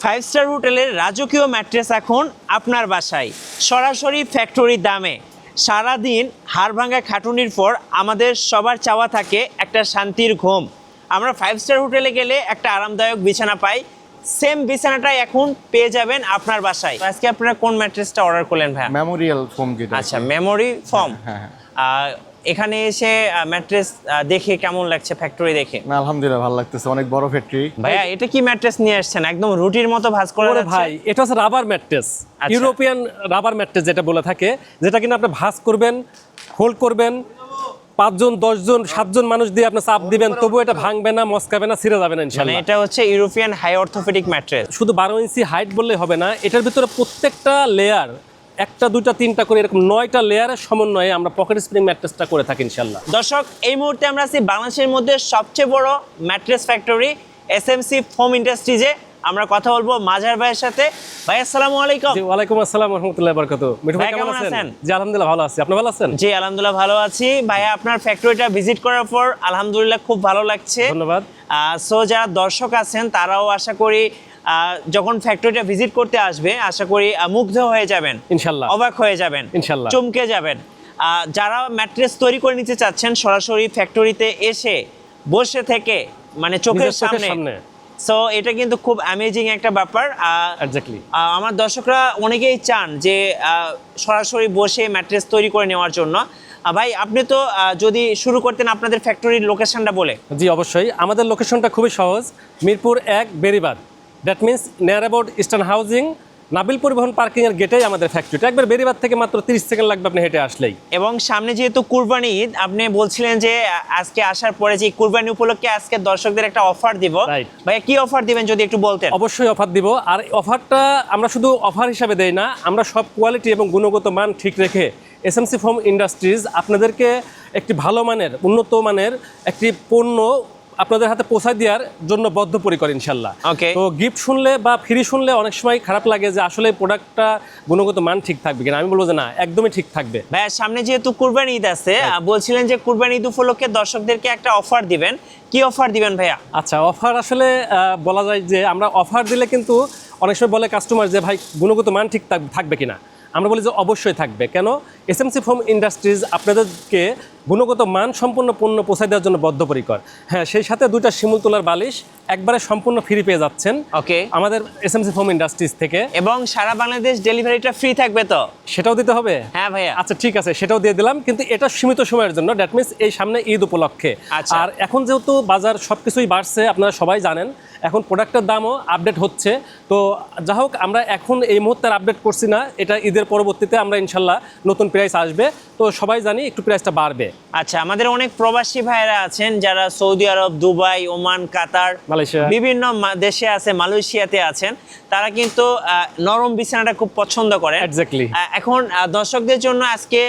Five star হোটেলের রাজকীয় mattress এখন আপনার বাসায় সরাসরি ফ্যাক্টরি দামে। সারাদিন হাড় ভাঙা খাটুনির পর আমাদের সবার চাওয়া থাকে একটা শান্তির ঘুম। আমরা ফাইভ স্টার হোটেলে গেলে একটা আরামদায়ক বিছানা পাই, সেম বিছানাটাই এখন পেয়ে যাবেন আপনার বাসায়। আজকে আপনারা কোন ম্যাট্রেসটা অর্ডার করলেন ভাই? মেমোরিয়াল ফোম যেটা। আচ্ছা, মেমোরি ফোম। হ্যাঁ। এখানে এসে ম্যাট্রেস দেখে কেমন লাগছে? ফ্যাক্টরি দেখে না, আলহামদুলিল্লাহ ভালো লাগতেছে, অনেক বড় ফ্যাক্টরি। ভাইয়া এটা কি ম্যাট্রেস নিয়ে আসছেন? একদম রুটির মতো ভাঁজ করে ওরে যাচ্ছে। ভাই, এটা হচ্ছে রাবার ম্যাট্রেস, আচ্ছা। ইউরোপিয়ান রাবার ম্যাট্রেস যেটা বলে থাকে, যেটা কিনা আপনি ভাঁজ করবেন, হোল্ড করবেন, 5 জন 10 জন 7 জন মানুষ দিয়ে আপনি চাপ দিবেন, তবু এটা ভাঙবে না, মস্কাবে না, ছিঁড়ে যাবে না মানে ইনশাআল্লাহ। এটা হচ্ছে ইউরোপিয়ান হাই অর্থোপেডিক ম্যাট্রেস। শুধু 12 ইঞ্চি হাইট বললেই হবে না, এটার ভিতরে প্রত্যেকটা লেয়ার, একটা দুইটা তিনটা করে এরকম 9টা লেয়ারের সমন্বয়ে আমরা পকেট স্প্রিং ম্যাট্রেসটা করে থাকি ইনশাআল্লাহ। দর্শক, এই মুহূর্তে আমরা আছি বাংলাদেশের মধ্যে সবচেয়ে বড় ম্যাট্রেস ফ্যাক্টরি এসএমসি ফোম ইন্ডাস্ট্রিজে। আমরা কথা বলবো মাজার ভাইয়ের সাথে। ভাই আসসালামু আলাইকুম। জি, ওয়ালাইকুম আসসালাম ওয়া রাহমাতুল্লাহি ওয়া বারাকাতুহু। মিঠু ভাই কেমন আছেন? জি আলহামদুলিল্লাহ ভালো আছি, আপনি ভালো আছেন? জি আলহামদুলিল্লাহ ভালো আছি। ভাইয়া আপনার ফ্যাক্টরিটা ভিজিট করার পর আলহামদুলিল্লাহ খুব ভালো লাগছে। ধন্যবাদ। সো যারা দর্শক আছেন তারাও আশা করি যখন ফ্যাক্টরিটা ভিজিট করতে আসবে আশা করি মুগ্ধ হয়ে যাবেন ইনশাআল্লাহ, অবাক হয়ে যাবেন ইনশাআল্লাহ, চমকে যাবেন। যারা ম্যাট্রেস তৈরি করে নিতে চাচ্ছেন সরাসরি ফ্যাক্টরিতে এসে বসে থেকে মানে চোখের সামনে, সো এটা কিন্তু খুব অ্যামেজিং একটা ব্যাপার। এক্স্যাক্টলি। আমার দর্শকরা অনেকেই চান যে সরাসরি বসে ম্যাট্রেস তৈরি করে নেওয়ার জন্য। ভাই আপনি তো যদি শুরু করতেন আপনাদের ফ্যাক্টরির লোকেশনটা বলে। জি অবশ্যই, আমাদের লোকেশনটা খুবই সহজ, Mirpur 1 Beribadh, that means near about eastern housing, Nabil পরিবহন পার্কিং এর গেটেই আমাদের ফ্যাক্টরিটা। একবার বেরিবাদ থেকে মাত্র 30 সেকেন্ড লাগবে আপনি হেঁটে আসলেই। এবং সামনে যেহেতু কুরবানি ঈদ, আপনি বলছিলেন যে আজকে আসার পরে যে কুরবানি উপলক্ষে আজকে দর্শকদের একটা অফার দিব। Right. ভাইয়া কি অফার দিবেন যদি একটু বলতেন? অবশ্যই অফার দিব, আর অফারটা আমরা শুধু অফার হিসাবে দেই না, আমরা সব কোয়ালিটি এবং গুণগত মান ঠিক রেখে এসএমসি ফোম ইন্ডাস্ট্রিজ আপনাদেরকে একটি ভালো মানের, উন্নত মানের একটি পণ্য আপনাদের হাতে পৌঁছায় দেওয়ার জন্য বদ্ধপরিকর ইনশাল্লাহ। ওকে। তো গিফট শুনলে বা ফ্রি শুনলে অনেক সময় খারাপ লাগে যে আসলে প্রোডাক্টটা গুণগত মান ঠিক থাকবে কিনা। আমি বলবো যে না, একদমই ঠিক থাকবে। ভাইয়া সামনে যেহেতু কুরবানি ঈদ আছে, বলছিলেন যে কুরবানি ঈদ উপলক্ষে দর্শকদেরকে একটা অফার দিবেন। কি অফার দিবেন ভাইয়া? আচ্ছা, অফার আসলে বলা যায় যে আমরা অফার দিলে কিন্তু অনেক সময় বলে কাস্টমার যে ভাই গুণগত মান ঠিক থাকবে কিনা। আমরা বলি যে অবশ্যই থাকবে। কেন? এসএমসি ফোম ইন্ডাস্ট্রিজ আপনাদেরকে গুণগত মান সম্পন্ন পণ্য পৌঁছায় দেওয়ার জন্য বদ্ধপরিকর। হ্যাঁ, সেই সাথে 2টা শিমুল তোলার বালিশ একবারে সম্পূর্ণ ফ্রি পেয়ে যাচ্ছেন ওকে আমাদের এসএমসি ফোম ইন্ডাস্ট্রিজ থেকে। এবং সারা বাংলাদেশ ডেলিভারিটা ফ্রি থাকবে তো? সেটাও দিতে হবে। হ্যাঁ ভাইয়া। আচ্ছা ঠিক আছে, সেটাও দিয়ে দিলাম, কিন্তু এটা সীমিত সময়ের জন্য, দ্যাট মিনস এই সামনে ঈদ উপলক্ষে। আচ্ছা। আর এখন যেহেতু বাজার সবকিছুই বাড়ছে, আপনারা সবাই জানেন, এখন প্রোডাক্টের দামও আপডেট হচ্ছে। তো যা হোক, আমরা এখন এই মুহূর্তে আপডেট করছি না, এটা ঈদের পরবর্তীতে আমরা ইনশাল্লাহ নতুন প্রাইস আসবে, তো সবাই জানি একটু প্রাইসটা বাড়বে। আচ্ছা, আমাদের অনেক প্রবাসী ভাইরা আছেন যারা সৌদি আরব, দুবাই, ওমান, কাতার, মালয়েশিয়া, বিভিন্ন দেশে আছে, মালয়েশিয়াতে আছেন। তারা কিন্তু নরম বিছানাটা খুব পছন্দ করেন। এক্স্যাক্টলি। এখন দর্শকদের জন্য আজকে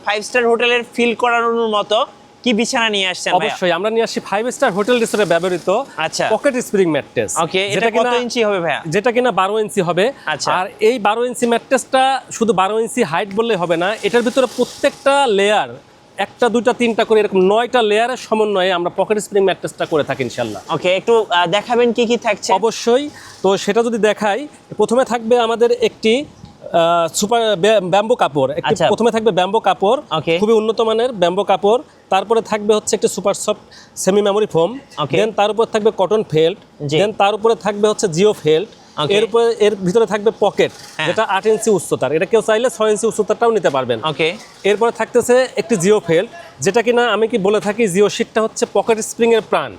5 স্টার হোটেলের ফিল করানোর মতো কি বিছানা নিয়ে আসছেন ভাইয়া? অবশ্যই আমরা নিয়ে আসি 5 স্টার হোটেল রিসোর্টে ব্যবহৃত আচ্ছা পকেট স্প্রিং ম্যাট্রেস। ওকে, এটা কত ইঞ্চি হবে ভাইয়া? যেটা কিনা 12 ইঞ্চি হবে। আচ্ছা। আর এই 12 ইঞ্চি ম্যাট্রেসটা শুধু 12 ইঞ্চি হাইট বললে হবে না, এটার ভিতরে প্রত্যেকটা লেয়ার, একটা দুইটা তিনটা করে এরকম 9টা লেয়ারের সমন্বয়ে আমরা পকেট স্প্রিং ম্যাট্রেসটা করে থাকি ইনশাআল্লাহ। ওকে, একটু দেখাবেন কি কি থাকছে? অবশ্যই। তো সেটা যদি দেখাই, প্রথমে থাকবে আমাদের একটি সুপার ব্যাম্বো কাপড়। আচ্ছা। প্রথমে থাকবে ব্যাম্বো কাপড়, ওকে। খুবই উন্নত মানের ব্যাম্বো কাপড়। তারপরে থাকবে হচ্ছে একটি super soft semi memory foam. Okay. Then তার উপর থাকবে কটন ফেল্ট। জি। দেন তার উপরে থাকবে হচ্ছে জিও ফেল্ট। ওকে। এর ভিতরে থাকবে পকেট, হ্যাঁ। যেটা 8 ইঞ্চি উচ্চতার, এটা কেউ চাইলে 6 ইঞ্চি উচ্চতারটাও নিতে পারবেন। ওকে। এরপরে থাকতেছে একটি জিও ফেল্ট, যেটা কিনা আমি কি বলে থাকি জিও শিটটা হচ্ছে পকেট স্প্রিং এর প্রাণ।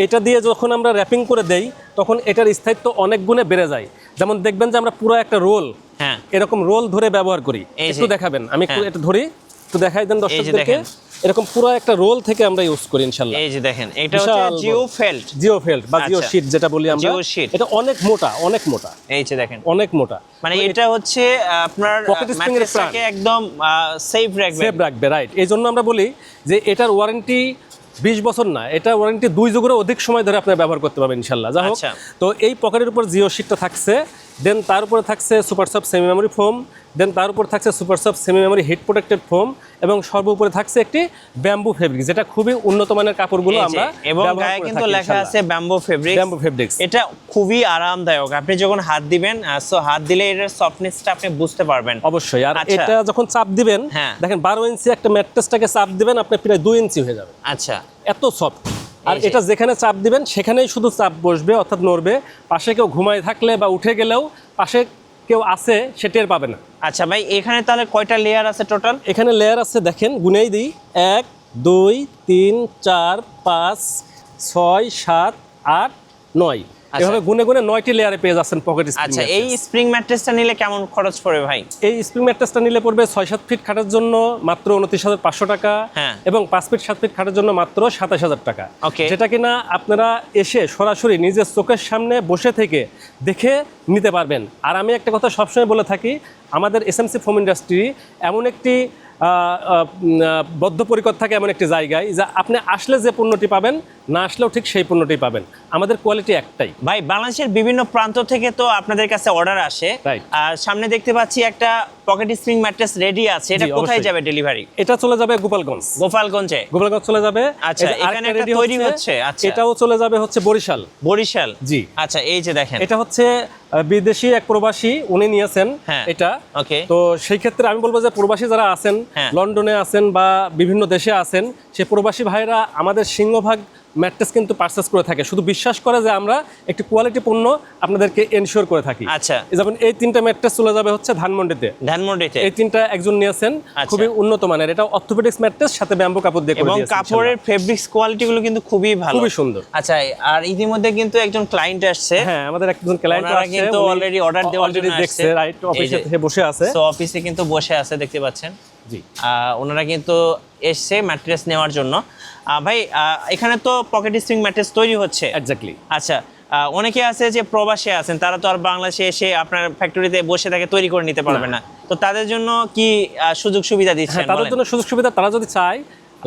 এটা দিয়ে যখন আমরা র্যাপিং করে দেই তখন এটার স্থায়িত্ব অনেক গুণে বেড়ে যায়। যেমন দেখবেন যে আমরা পুরো একটা রোল, হ্যাঁ, এরকম রোল ধরে ব্যবহার করি। এই যে। একটু দেখাবেন, আমি একটু হ্যাঁ। এটা ধরি, একটু দেখাই দেন দর্শকদেরকে। দেখেন। এরকম পুরো একটা রোল থেকে আমরা ইউজ করি ইনশাআল্লাহ। এই যে দেখেন, এটা হচ্ছে জিও ফেল্ট। জিও ফেল্ট বা জিও আচ্ছা। শিট যেটা বলি আমরা। Geo sheet. এটা অনেক মোটা, অনেক মোটা, এই যে দেখেন, অনেক মোটা। মানে এটা হচ্ছে আপনার Pocket spring এর ম্যাট্রেসটাকে একদম সেফ রাখবে। সেভ রাখবে, রাইট। এই জন্য আমরা বলি যে এটার ওয়ারেন্টি 20 বছর না, এটা ওয়ারেন্টি 2 যুগেরও অধিক সময় ধরে আপনি ব্যবহার করতে পারবেন ইনশাআল্লাহ। যা হোক, আচ্ছা। তো এই পকেটের উপর জিও শিটটা থাকছে। দেন তার উপরে থাকছে super soft semi memory foam, then তার উপর থাকছে super soft semi memory heat protected foam, এবং সর্বোপরি থাকছে একটি ব্যাম্বু ফেব্রিক, যেটা খুবই উন্নত মানের কাপড়গুলো এই যে, আমরা এবং ব্যবহার গায়ে করে কিন্তু থাকি লেখা ইনশাআল্লাহ। আছে ব্যাম্বো ফেব্রিক। ব্যাম্বু ফেব্রিক্স এটা খুবই আরামদায়ক, আপনি যখন হাত দিবেন সো হাত দিলে এটার সফটনেসটা আপনি বুঝতে পারবেন। অবশ্যই। আর আচ্ছা। এটা যখন চাপ দিবেন, হ্যাঁ। দেখেন 12 ইঞ্চি একটা ম্যাট্রেসটাকে চাপ দিবেন, আপনার প্রায় 2 ইঞ্চি হয়ে যাবে, আচ্ছা, এত সফট। আর এই যে। এটা যেখানে চাপ দিবেন সেখানেই শুধু চাপ বসবে, অর্থাৎ নড়বে। পাশে কেউ ঘুমায় থাকলে বা উঠে গেলেও পাশে কেউ আছে সে টের পাবে না। আচ্ছা ভাই, এখানে তাহলে কয়টা লেয়ার আছে টোটাল? এখানে লেয়ার আছে, দেখেন গুনেই দিই, 1 2 3 4 5 6 7 8 9, এভাবে গুনে গুনে 9টি লেয়ারে পেয়ে যাচ্ছেন পকেট স্প্রিং। আচ্ছা, এই স্প্রিং ম্যাট্রেসটা নিলে কেমন খরচ পড়বে ভাই? এই স্প্রিং ম্যাট্রেসটা নিলে পড়বে 6-7 ফিট খাটের জন্য মাত্র 29,500 টাকা, হ্যাঁ। এবং 5 ফিট 7 ফিট খাটের জন্য মাত্র 27,000 টাকা। Okay. যেটা কিনা আপনারা এসে সরাসরি নিজের চোখের সামনে বসে থেকে দেখে নিতে পারবেন। আর আমি একটা কথা সবসময় বলে থাকি, আমাদের এসএমসি ফোম ইন্ডাস্ট্রি এমন একটি বদ্ধপরিকর থাকে এমন একটি জায়গায়, যা আপনি আসলে যে পণ্যটি পাবেন, না আসলেও ঠিক সেই পণ্যটি পাবেন। আমাদের কোয়ালিটি একটাই। ভাই, বাংলাদেশের বিভিন্ন প্রান্ত থেকে তো আপনাদের কাছে অর্ডার আসে, Right. আর সামনে দেখতে পাচ্ছি একটা পকেট স্প্রিং ম্যাট্রেস রেডি আছে, এটা জি, কোথায় অবশ্যই। যাবে ডেলিভারি? এটা চলে যাবে গোপালগঞ্জ। গোপালগঞ্জে। গোপালগঞ্জ চলে যাবে। আচ্ছা, এই যে এখানে আরেকটা একটা ready তৈরি হচ্ছে, আচ্ছা। এটাও চলে যাবে হচ্ছে বরিশাল। বরিশাল। জি। আচ্ছা, এই যে দেখেন। এটা হচ্ছে বিদেশি এক প্রবাসী উনি নিয়েছেন হ্যাঁ। এটা। ওকে। তো সেই ক্ষেত্রে আমি বলবো যে প্রবাসী যারা আছেন, হ্যাঁ। লন্ডনে আছেন বা বিভিন্ন দেশে আছেন, সেই প্রবাসী ভাইরা আমাদের সিংহভাগ ম্যাট্রেস কিন্তু পারচেস করে থাকে, শুধু বিশ্বাস করে যে আমরা একটি কোয়ালিটি পণ্য আপনাদেরকে এনশিওর করে থাকি। আচ্ছা। যেমন এই 3টা ম্যাট্রেস চলে যাবে হচ্ছে ধানমন্ডিতে। ধানমন্ডিতে। এই 3টা একজন নিয়েছেন, আচ্ছা। খুবই উন্নত মানের। এটা অর্থোপেডিক্স ম্যাট্রেস, সাথে ব্যাম্বু কাপড় দিয়ে করে এবং দিয়েছে কাপড়ের ফেব্রিক্স কোয়ালিটি গুলো কিন্তু খুবই ভালো, খুবই সুন্দর। আচ্ছা, আর ইতিমধ্যে কিন্তু একজন ক্লায়েন্ট আসছে। হ্যাঁ, আমাদের একজন ক্লায়েন্ট ওনারা আছে, কিন্তু already order দেওয়ার জন্য দেখছে, আসছে। রাইট, এই অফিসে যে। থেকে বসে আছে। তো অফিসে কিন্তু বসে আছে, দেখতে পাচ্ছেন। জি। ওনারা কিন্তু এসছে ম্যাট্রেস নেওয়ার জন্য। ভাই, এখানে তো পকেট স্প্রিং ম্যাট্রেস তৈরি হচ্ছে। এক্স্যাক্টলি। আচ্ছা, অনেকে আছে যে প্রবাসে আছেন, তারা তো আর বাংলাদেশে এসে আপনার ফ্যাক্টরিতে বসে থেকে তৈরি করে নিতে পারবে না, তো তাদের জন্য কি সুযোগ সুবিধা দিচ্ছেন? হ্যাঁ, তাদের বলেন। জন্য সুযোগ সুবিধা, তারা যদি চায়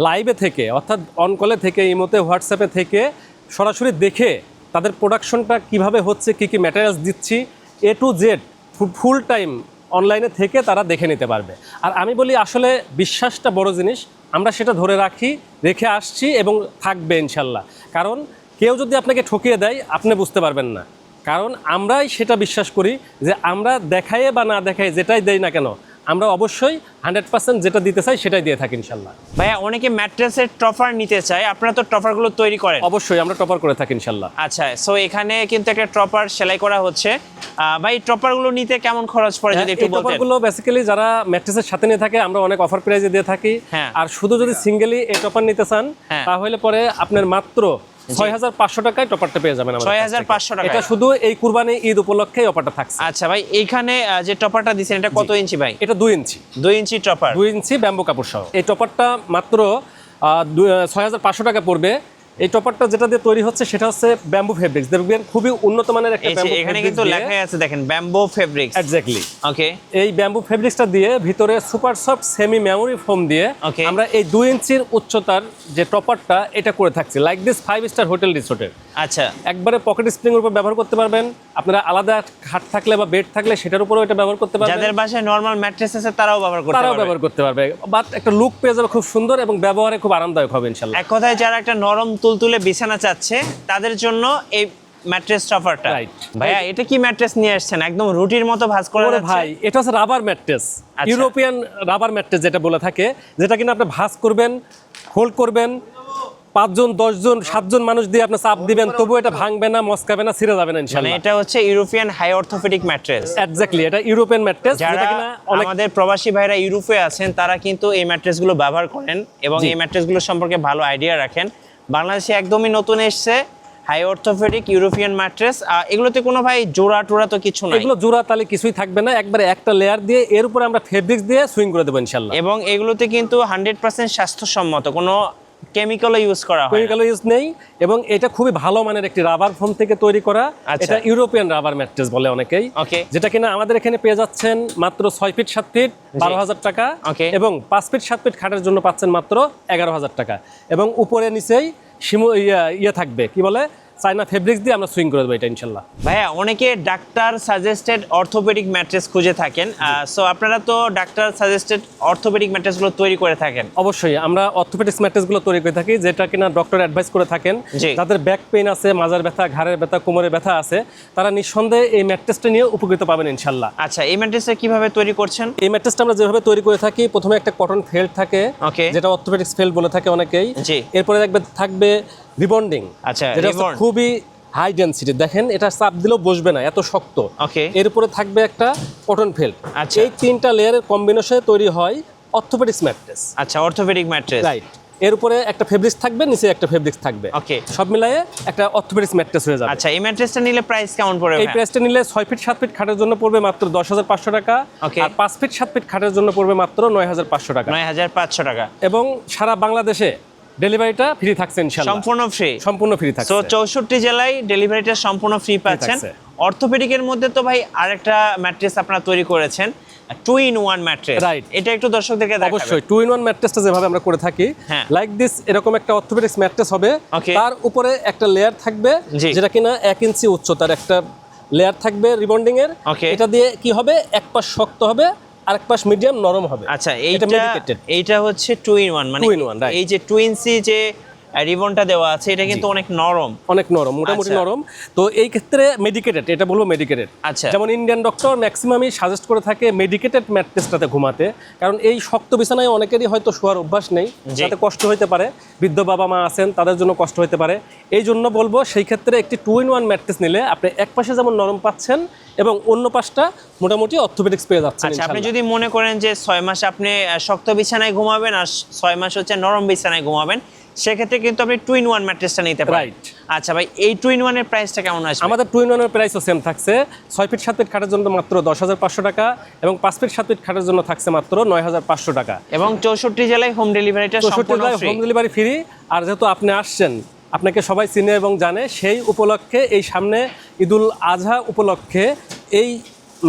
লাইভে থেকে, অর্থাৎ অন কলে থেকে, ইমোতে, হোয়াটসঅ্যাপে থেকে সরাসরি দেখে তাদের প্রোডাকশনটা কিভাবে হচ্ছে, কি কি ম্যাটেরিয়ালস দিচ্ছি, A to Z full time অনলাইনে থেকে তারা দেখে নিতে পারবে। আর আমি বলি, আসলে বিশ্বাসটা বড় জিনিস, আমরা সেটা ধরে রেখে আসছি এবং থাকবে ইনশাল্লাহ। কারণ কেউ যদি আপনাকে ঠকিয়ে দেয়, আপনি বুঝতে পারবেন না। কারণ আমরাই সেটা বিশ্বাস করি যে আমরা দেখায়ে বা না দেখায় যেটাই দেই না কেন, আমরা অবশ্যই 100% যেটা দিতে চাই সেটাই দিয়ে থাকি ইনশাল্লাহ। ভাইয়া, অনেকে ম্যাট্রেসের টপার নিতে চায়, আপনারা তো টপারগুলো তৈরি করেন? অবশ্যই আমরা টপার করে থাকি ইনশাল্লাহ। আচ্ছা, সো এখানে কিন্তু একটা টপার সেলাই করা হচ্ছে। ভাই, টপারগুলো নিতে কেমন খরচ পড়ে যদি একটু এই বলতেন? টপারগুলো বেসিক্যালি যারা ম্যাট্রেসের সাথে নিয়ে থাকে, আমরা অনেক অফার প্রাইজে দিয়ে থাকি। হ্যাঁ। আর শুধু যদি সিঙ্গেলি এই টপার নিতে চান, হ্যাঁ। তাহলে পরে আপনার মাত্র 6,500 টাকায় টপারটা পেয়ে যাবেন আমাদের কাছ থেকে। 6,500 টাকায়? এটা শুধু এই কুরবানি ঈদ উপলক্ষে অফারটা থাকছে। আচ্ছা ভাই, এইখানে যে টপারটা দিচ্ছেন, এটা কত ইঞ্চি ভাই? এটা 2 ইঞ্চি। 2 ইঞ্চি টপার। 2 ইঞ্চি ব্যাম্বু কাপড় সহ। এই টপারটা মাত্র 6,500 টাকা পড়বে। এই টপারটা যেটা দিয়ে তৈরি হচ্ছে সেটা হচ্ছে ব্যাম্বু ফেব্রিক্স, দেখবেন খুবই উন্নত মানের একটা এই যে ব্যাম্বু এখানে ফেব্রিক্স কিন্তু দিয়ে। লেখাই আছে, দেখেন ব্যাম্বো ফেব্রিক্স। এক্স্যাক্টলি। ওকে। এই ব্যাম্বু ফেব্রিক্সটা দিয়ে ভিতরে super soft semi memory foam দিয়ে Okay. আমরা এই 2 ইঞ্চির উচ্চতার যে টপারটা এটা করে থাকছি, লাইক দিস 5 স্টার হোটেল রিসোর্টের। আচ্ছা, একবারে পকেট স্প্রিং এর উপর ব্যবহার করতে পারবেন। আপনারা আলাদা খাট থাকলে বা বেড থাকলে সেটার উপরেও এটা ব্যবহার করতে পারবেন। যাদের বাসায় নরমাল ম্যাট্রেস আছে তারাও ব্যবহার করতে তারাও পারবে। ব্যবহার করতে পারবে, বাট একটা লুক পেয়ে যাবে খুব সুন্দর এবং ব্যবহারে খুব আরামদায়ক হবে ইনশাআল্লাহ। এক কথায় যারা একটা নরম তুলতুলে বিছানা চাচ্ছে তাদের জন্য এই ম্যাট্রেস টপারটা। Right. ভাইয়া, এটা কি ম্যাট্রেস নিয়ে আসছেন? একদম রুটির মতো ভাঁজ করা ওরে যাচ্ছে। ভাই, এটা হচ্ছে রাবার ম্যাট্রেস, আচ্ছা। ইউরোপিয়ান রাবার ম্যাট্রেস যেটা বলে থাকে, যেটা কিনা আপনি ভাঁজ করবেন, হোল্ড করবেন, 5 জন 10 জন 7 জন মানুষ দিয়ে আপনি চাপ দিবেন, তবু এটা ভাঙবে না, মস্কাবে না, ছিঁড়ে যাবে না মানে ইনশাআল্লাহ। এটা হচ্ছে European high orthopaedic mattress. Exactly, এটা ইউরোপিয়ান ম্যাট্রেস, যারা যেটা কিনা অনেক আমাদের প্রবাসী ভাইরা ইউরোপে আছেন তারা কিন্তু এই ম্যাট্রেসগুলো ব্যবহার করেন এবং জি। এই ম্যাট্রেসগুলো সম্পর্কে ভালো আইডিয়া রাখেন। বাংলাদেশে একদমই নতুন এসছে হাই অর্থোপেডিক ইউরোপিয়ান ম্যাট্রেস। এগুলোতে কোনো ভাই জোড়া টোড়া তো কিছু নাই, এগুলো জোড়া তালে কিছুই থাকবে না, একবারে একটা লেয়ার দিয়ে এর উপরে আমরা ফেব্রিক্স দিয়ে সুইং করে দেবো ইনশাআল্লাহ। এবং এগুলোতে কিন্তু 100% স্বাস্থ্যসম্মত, কোনো কেমিক্যালও ইউজ করা হয় না। কেমিক্যাল ইউজ নেই, এবং এটা খুবই ভালো মানের একটি রাবার ফোম থেকে তৈরি করা। আচ্ছা। এটা ইউরোপিয়ান রাবার ম্যাট্রেস বলে অনেকেই। ওকে। যেটা কিনা আমাদের এখানে পেয়ে যাচ্ছেন মাত্র 6 ফিট 7 ফিট 12,000 টাকা, ওকে। এবং 5 ফিট 7 ফিট খাটের জন্য পাচ্ছেন মাত্র 11,000 টাকা। এবং উপরে নিচেই ইয়ে থাকবে, কি বলে, চায়না ফেব্রিক্স দিয়ে আমরা সুইং করে দেবো এটা ইনশাল্লাহ। ভাইয়া অনেকে ডাক্তার সাজেস্টেড অর্থোপেডিক ম্যাট্রেস খুঁজে থাকেন, সো আপনারা তো ডাক্তার সাজেস্টেড অর্থোপেডিক ম্যাট্রেসগুলো তৈরি করে থাকেন। অবশ্যই আমরা অর্থোপেডিক্স ম্যাট্রেসগুলো তৈরি করে থাকি, যেটা কিনা ডক্টর অ্যাডভাইস করে থাকেন। জি। যাদের ব্যাক পেইন আছে, মাজার ব্যথা, ঘাড়ের ব্যথা, কোমরের ব্যথা আছে, তারা নিঃসন্দেহে এই ম্যাট্রেসটা নিয়ে উপকৃত পাবেন ইনশাল্লাহ। আচ্ছা, এই ম্যাট্রেসটা কিভাবে তৈরি করছেন? এই ম্যাট্রেসটা আমরা যেভাবে তৈরি করে থাকি, প্রথমে একটা কটন ফেল্ট থাকে, Okay. যেটা অর্থোপেডিক্স ফেল্ট বলে থাকে অনেকেই। জি। এরপরে থাকবে রিবন্ডিং, আচ্ছা, যেটা হচ্ছে ribbon। খুবই হাই ডেনসিটি, দেখেন এটা চাপ দিলেও বসবে না, এত শক্ত। Okay. এরপরে থাকবে একটা কটন ফেল্ট। আচ্ছা। এই তিনটা লেয়ারের কম্বিনেশনে তৈরি হয় অর্থোপেডিক্স ম্যাট্রেস। আচ্ছা, অর্থোপেডিক ম্যাট্রেস। রাইট। এর উপরে একটা ফেব্রিক্স থাকবে, নিচে একটা ফেব্রিক্স থাকবে। Okay. সব মিলায়ে একটা অর্থোপেডিক্স ম্যাট্রেস হয়ে যাবে। আচ্ছা, এই ম্যাট্রেসটা নিলে প্রাইস কেমন পড়বে? এই প্রাইসটা নিলে 6 ফিট 7 ফিট খাটের জন্য পড়বে মাত্র 10,500 টাকা। Okay. আর 5 ফিট 7 ফিট খাটের জন্য পড়বে মাত্র 9,500 টাকা। 9,500 টাকা। এবং সারা বাংলাদেশে ডেলিভারিটা ফ্রি থাকছে ইনশাআল্লাহ। সম্পূর্ণ ফ্রি। সম্পূর্ণ ফ্রি থাকছে। সো 64 জেলায় ডেলিভারিটা সম্পূর্ণ ফ্রি পাচ্ছেন। থাকছে। অর্থোপেডিকের মধ্যে তো ভাই আরেকটা ম্যাট্রেস আপনারা তৈরি করেছেন, 2-in-1 ম্যাট্রেস। Right. এটা একটু দর্শকদেরকে দেখাবেন। অবশ্যই 2-in-1 ম্যাট্রেসটা যেভাবে আমরা করে থাকি, হ্যাঁ। লাইক দিস, এরকম একটা অর্থোপেডিক্স ম্যাট্রেস হবে। Okay. তার উপরে একটা লেয়ার থাকবে, জি। যেটা কিনা 1 ইঞ্চি উচ্চতার একটা লেয়ার থাকবে রিবন্ডিং এর। Okay. এটা দিয়ে কি হবে, এক পাশ শক্ত হবে আর এক পাশ মিডিয়াম নরম হবে। আচ্ছা, এটা এইটা medicated। এইটা হচ্ছে 2-in-1, মানে 2-in-1, right. এই যে 2 ইঞ্চি যে রিবনটা দেওয়া আছে, এটা কিন্তু অনেক নরম। অনেক নরম, মোটামুটি আচ্ছা। নরম। তো এই ক্ষেত্রে মেডিকেটেড, এটা বলবো মেডিকেটেড। আচ্ছা। যেমন ইন্ডিয়ান ডক্টর ম্যাক্সিমামই সাজেস্ট করে থাকে মেডিকেটেড ম্যাট্রেসটাতে ঘুমাতে, কারণ এই শক্ত বিছানায় অনেকেরই হয়তো শোয়ার অভ্যাস নেই, জি। তাতে কষ্ট হতে পারে, বৃদ্ধ বাবা মা আছেন তাদের জন্য কষ্ট হতে পারে। এই জন্য বলবো সেই ক্ষেত্রে একটি 2-in-1 ম্যাট্রেস নিলে আপনি এক পাশে যেমন নরম পাচ্ছেন এবং অন্য পাশটা মোটামুটি অর্থোপেডিক্স পেয়ে যাচ্ছেন আচ্ছা, আপনি ইনশাআল্লাহ। যদি মনে করেন যে 6 মাস আপনি শক্ত বিছানায় ঘুমাবেন আর 6 মাস হচ্ছে নরম বিছানায় ঘুমাবেন, সেক্ষেত্রে কিন্তু আপনি 2-in-1 ম্যাট্রেসটা নিতে পারেন। Right. আচ্ছা ভাই, এই 2-in-1 এর প্রাইসটা কেমন আসবে? আমাদের 2-in-1 এর প্রাইসও সেম থাকছে। 6 ফিট 7 ফিট খাটের জন্য মাত্র 10,500 টাকা এবং 5 ফিট 7 ফিট খাটের জন্য থাকছে মাত্র 9,500 টাকা। এবং 64 জেলায় হোম ডেলিভারিটা 64 সম্পূর্ণ জেলায় ফ্রি। Home delivery free. আর যেহেতু আপনি আসছেন, আপনাকে সবাই চিনে এবং জানে, সেই উপলক্ষে এই সামনে ঈদুল আজহা উপলক্ষে এই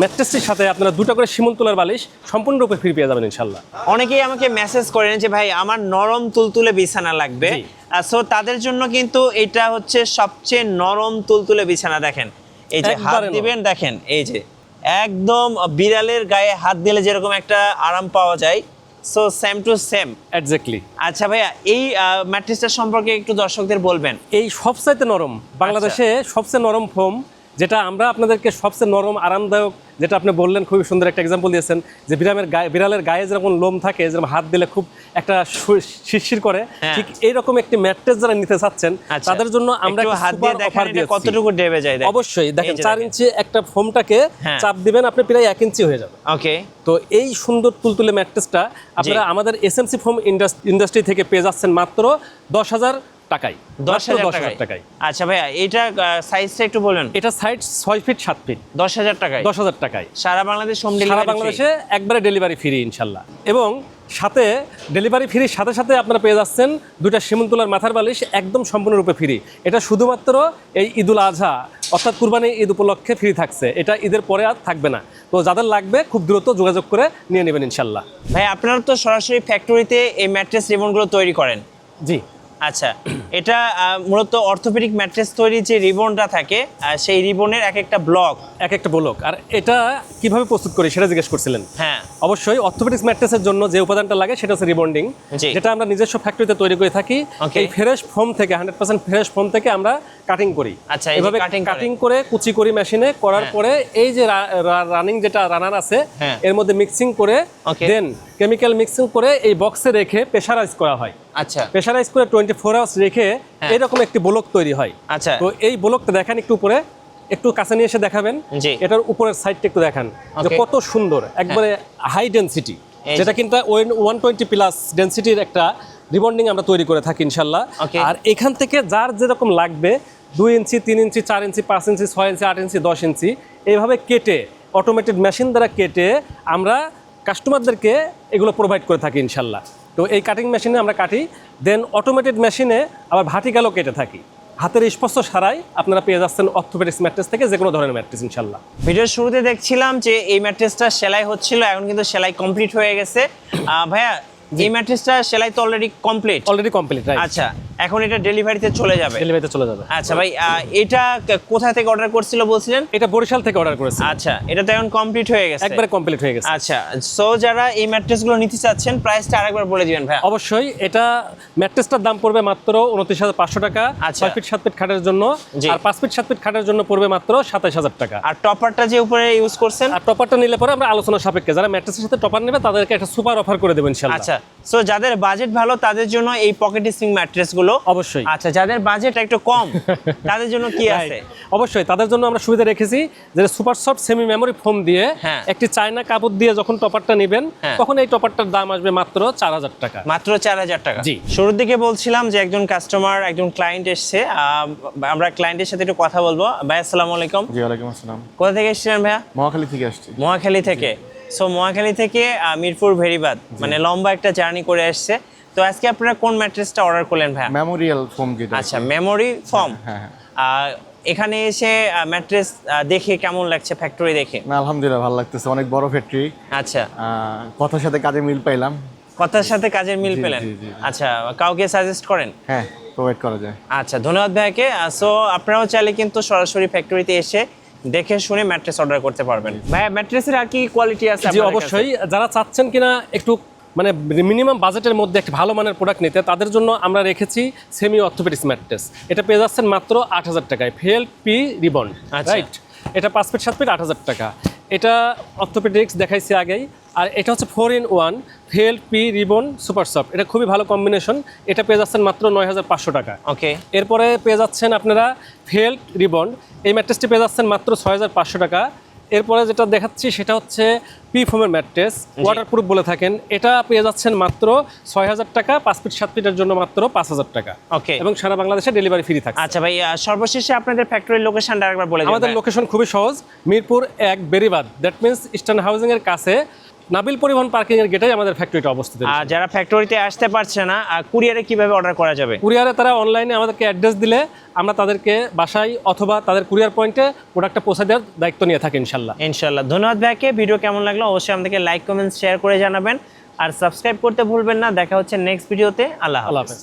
ম্যাট্রেসটির সাথে আপনারা 2টা করে শিমুল তুলার বালিশ সম্পূর্ণরূপে ফ্রি পেয়ে যাবেন ইনশাল্লাহ। অনেকেই আমাকে মেসেজ করেন যে ভাই আমার নরম তুলতুলে বিছানা লাগবে, জি। সো তাদের জন্য কিন্তু এটা হচ্ছে সবচেয়ে নরম তুলতুলে বিছানা। দেখেন, এই যে হাত একবারে নরম। দিবেন, দেখেন এই যে একদম বিড়ালের গায়ে হাত দিলে যেরকম একটা আরাম পাওয়া যায়, so same to same. Exactly. আচ্ছা ভাইয়া, এই ম্যাট্রেসটা সম্পর্কে একটু দর্শকদের বলবেন। এই সবচাইতে নরম, বাংলাদেশে সবচেয়ে নরম ফোম, যেটা আমরা আপনাদেরকে সবচেয়ে নরম আরামদায়ক, যেটা আপনি বললেন, খুবই সুন্দর একটা এক্সাম্পল দিয়েছেন যে বিড়ালের গায়ে যেরকম লোম থাকে, যেরকম হাত দিলে খুব একটা শিরশির করে, হ্যাঁ। ঠিক এইরকম একটি ম্যাট্রেস যারা নিতে চাচ্ছেন আচ্ছা, তাদের জন্য আমরা একটু একটা হাত দিয়ে সুপার দেখেন অফার এটা দিয়েছি। কতটুকু ডেবে যায়। দেখেন। অবশ্যই দেখেন, এই যে 4 দেখেন। ইঞ্চি একটা ফোমটাকে হ্যাঁ। চাপ দিবেন, আপনি প্রায় 1 ইঞ্চি হয়ে যাবে। ওকে। তো এই সুন্দর তুলতুলে ম্যাট্রেসটা আপনারা আমাদের এসএমসি ফোম ইন্ডাস্ট্রি থেকে পেয়ে যাচ্ছেন মাত্র 10,000 টাকায়। 10,000 টাকায়। আচ্ছা ভাইয়া, এটা সাইজটা একটু বলেন। এটা সাইড 6 ফিট 7 ফিট, 10,000 টাকায়। 10,000 টাকায় সারা বাংলাদেশ হোম সারা ডেলিভারি। বাংলাদেশে একবারে ডেলিভারি ফ্রি ইনশাল্লাহ। এবং সাথে ডেলিভারি ফ্রির সাথে সাথে আপনারা পেয়ে যাচ্ছেন 2টা শিমুল তুলার মাথার বালিশ একদম সম্পূর্ণরূপে ফ্রি। এটা শুধুমাত্র এই ঈদুল আজহা অর্থাৎ কুরবানি ঈদ উপলক্ষে ফ্রি থাকছে, এটা ঈদের পরে আর থাকবে না। তো যাদের লাগবে খুব দ্রুত যোগাযোগ করে নিয়ে নেবেন ইনশাল্লাহ। ভাই, আপনারা তো সরাসরি ফ্যাক্টরিতে এই ম্যাট্রেস রিবনগুলো তৈরি করেন? জি। আচ্ছা, এটা মূলত অর্থোপেডিক ম্যাট্রেস তৈরির যে রিবনটা থাকে, সেই রিবনের এক একটা ব্লক, এক একটা ব্লক। আর এটা কিভাবে প্রস্তুত করি সেটা জিজ্ঞেস করছিলেন। হ্যাঁ অবশ্যই অর্থোপেডিক্স ম্যাট্রেসের জন্য যে উপাদানটা লাগে সেটা হচ্ছে রিবন্ডিং, জি। যেটা আমরা নিজস্ব ফ্যাক্টরিতে তৈরি করে থাকি। Okay. এই ফ্রেশ ফোম থেকে 100% ফ্রেশ ফোম থেকে আমরা কাটিং করি। আচ্ছা, এই যে এভাবে cutting করে। কাটিং করে কুচি করি মেশিনে, করার হ্যাঁ। পরে এই যে রানিং যেটা রানার আছে হ্যাঁ। এর মধ্যে মিক্সিং করে Okay. দেন কেমিক্যাল মিক্সিং করে এই বক্সে রেখে প্রেসারাইজ করা হয়। আচ্ছা প্রেসারাইজ করে 24 আওয়ার্স রেখে হ্যাঁ। এরকম একটি ব্লক তৈরি হয়। আচ্ছা। তো এই ব্লকটা দেখেন একটু উপরে, একটু কাছে নিয়ে এসে দেখাবেন। জি। এটার উপরের সাইডটা একটু দেখান যে Okay. কত সুন্দর, একবারে হাই ডেনসিটি, এই যেটা কিন্তু 120 প্লাস ডেনসিটির একটা রিবন্ডিং আমরা তৈরি করে থাকি ইনশাল্লাহ। Okay. আর এখান থেকে যার যেরকম লাগবে 2 ইঞ্চি 3 ইঞ্চি 4 ইঞ্চি 5 ইঞ্চি 6 ইঞ্চি 8 ইঞ্চি 10 ইঞ্চি এইভাবে কেটে অটোমেটেড মেশিন দ্বারা কেটে আমরা কাস্টমারদেরকে এগুলো প্রোভাইড করে থাকি ইনশাল্লাহ। তো এই কাটিং মেশিনে আমরা কাটি, দেন অটোমেটেড মেশিনে আবার ভার্টিক্যালও কেটে থাকি। হাতের স্পর্শ ছাড়াই আপনারা পেয়ে যাচ্ছেন অর্থোপেডিক্স ম্যাট্রেস থেকে যে কোনো ধরনের ম্যাট্রেস ইনশাল্লাহ। ভিডিওর শুরুতে দেখছিলাম যে এই ম্যাট্রেসটা সেলাই হচ্ছিল, এখন কিন্তু সেলাই কমপ্লিট হয়ে গেছে। ভাইয়া, এই ম্যাট্রেসটা সেলাই তো already complete? Already complete, right. আচ্ছা, এখন এটা ডেলিভারিতে চলে যাবে। ডেলিভারিতে চলে যাবে। আচ্ছা ভাই, এটা কোথা থেকে অর্ডার করছিল বলছিলেন? এটা বরিশাল থেকে অর্ডার করেছি। আচ্ছা, এটা তো এখন কমপ্লিট হয়ে গেছে, একবারে কমপ্লিট হয়ে গেছে। আচ্ছা, সো যারা এই ম্যাট্রেসগুলো নিতে চাচ্ছেন প্রাইসটা আরেকবার বলে দিবেন ভাই। অবশ্যই, এটা ম্যাট্রেসটার দাম পড়বে মাত্র 29,500 টাকা। আচ্ছা। 6 ফিট 7 ফিট খাটের জন্য, জি। আর 5 ফিট 7 ফিট খাটের জন্য পড়বে মাত্র 27,000 টাকা। আর টপারটা যে উপরে ইউজ করছেন, আর টপারটা নিলে পরে আমরা আলোচনা সাপেক্ষে যারা ম্যাট্রেসের সাথে টপার নেবে তাদেরকে একটা সুপার অফার করে দেবো ইনশাআল্লাহ। আচ্ছা, সো যাদের বাজেট ভালো তাদের জন্য এই পকেট স্প্রিং ম্যাট্রেসগুলো অবশ্যই। আচ্ছা, যাদের বাজেট একটু কম তাদের জন্য কি আছে? অবশ্যই তাদের জন্য আমরা সুবিধা রেখেছি যে super soft semi memory foam দিয়ে হ্যাঁ। একটি চায়না কাপড় দিয়ে যখন টপারটা নেবেন হ্যাঁ। তখন এই টপারটার দাম আসবে মাত্র 4,000 টাকা। মাত্র 4,000 টাকা। জি। শুরুর দিকে বলছিলাম যে একজন কাস্টমার, একজন ক্লায়েন্ট এসছে, আমরা ক্লায়েন্টের সাথে একটু কথা বলবো। ভাই আসসালামু আলাইকুম। জি ওয়ালাইকুম আসসালাম। কোথা থেকে এসেছিলেন ভাইয়া? মহাখালী থেকে আসছি। মহাখালী থেকে। সো মহাখালী থেকে মিরপুর ভেরিবাদ, মানে লম্বা একটা জার্নি করে আসছে। তো আজকে আপনারা কোন ম্যাট্রেসটা অর্ডার করলেন ভাইয়া? মেমোরিয়াল ফোম যেটা। আচ্ছা, মেমোরি ফর্ম। হ্যাঁ হ্যাঁ। এখানে এসে ম্যাট্রেস দেখে কেমন লাগছে, ফ্যাক্টরি দেখে? না আলহামদুলিল্লাহ ভালো লাগতেছে, অনেক বড় ফ্যাক্টরি। আচ্ছা, কথার সাথে কাজে মিল পাইলাম। কথার সাথে কাজের মিল জি, পেলেন। জি, জি। আচ্ছা, কাউকে সাজেস্ট করেন? হ্যাঁ, প্রোভাইড করা যায়। আচ্ছা, ধন্যবাদ ভাইকে। সো আপনারাও চাইলে কিন্তু সরাসরি ফ্যাক্টরিতে এসে দেখে শুনে ম্যাট্রেস অর্ডার করতে পারবেন। ভাই, ম্যাট্রেসের আর কি কোয়ালিটি আছে জি আপনাদের কাছে? অবশ্যই, যারা চাচ্ছেন কিনা একটু মানে মিনিমাম বাজেটের মধ্যে একটা ভালো মানের প্রোডাক্ট নিতে, তাদের জন্য আমরা রেখেছি সেমি অর্থোপেডিক্স ম্যাট্রেস। এটা পেয়ে যাচ্ছেন মাত্র 8,000 টাকায়, ফেল পি রিবন। আচ্ছা। রাইট, এটা 5 ফিট 7 ফিট 8,000 টাকা। এটা অর্থোপেডিক্স দেখাইছি আগেই। আর এটা হচ্ছে 4-in-1 fail P ribbon super soft. এটা খুবই ভালো কম্বিনেশন। এটা পেয়ে যাচ্ছেন মাত্র 9,500 টাকা। ওকে। এরপরে পেয়ে যাচ্ছেন আপনারা ফেল রিবন, এই ম্যাট্রেসটি পেয়ে যাচ্ছেন মাত্র 6,500 টাকা। এরপরে যেটা দেখাচ্ছি সেটা হচ্ছে পি ফোমের ম্যাট্রেস, ওয়াটারপ্রুফ বলে থাকেন। এটা পেয়ে যাচ্ছেন মাত্র 6,000 টাকা, 5 ফিট 7 ফিটের জন্য মাত্র 5,000 টাকা। ওকে। এবং সারা বাংলাদেশে ডেলিভারি ফ্রি থাকে। আচ্ছা ভাই, সর্বশেষে আপনাদের ফ্যাক্টরির লোকেশনটা আরেকবার বলে দিন। আমাদের লোকেশন খুবই সহজ, Mirpur 1 Beribadh, that means eastern housing এর কাছে নাবিল পরিবহন পার্কিং এর গেটেই আমাদের ফ্যাক্টরিটা অবস্থিত। আর যারা ফ্যাক্টরিতে আসতে পারছে না, কুরিয়ারে কিভাবে অর্ডার করা যাবে? কুরিয়ারে তারা অনলাইনে আমাদেরকে অ্যাড্রেস দিলে আমরা তাদেরকে বাসায় অথবা তাদের কুরিয়ার পয়েন্টে প্রোডাক্টটা পৌঁছে দেওয়ার দায়িত্ব নিয়ে থাকি ইনশাল্লাহ। ইনশাল্লাহ। ধন্যবাদ ভাইকে। ভিডিও কেমন লাগলো অবশ্যই আমাদেরকে লাইক, কমেন্ট, শেয়ার করে জানাবেন। আর সাবস্ক্রাইব করতে ভুলবেন না। দেখা হচ্ছে নেক্সট ভিডিওতে। আল্লাহ হাফেজ।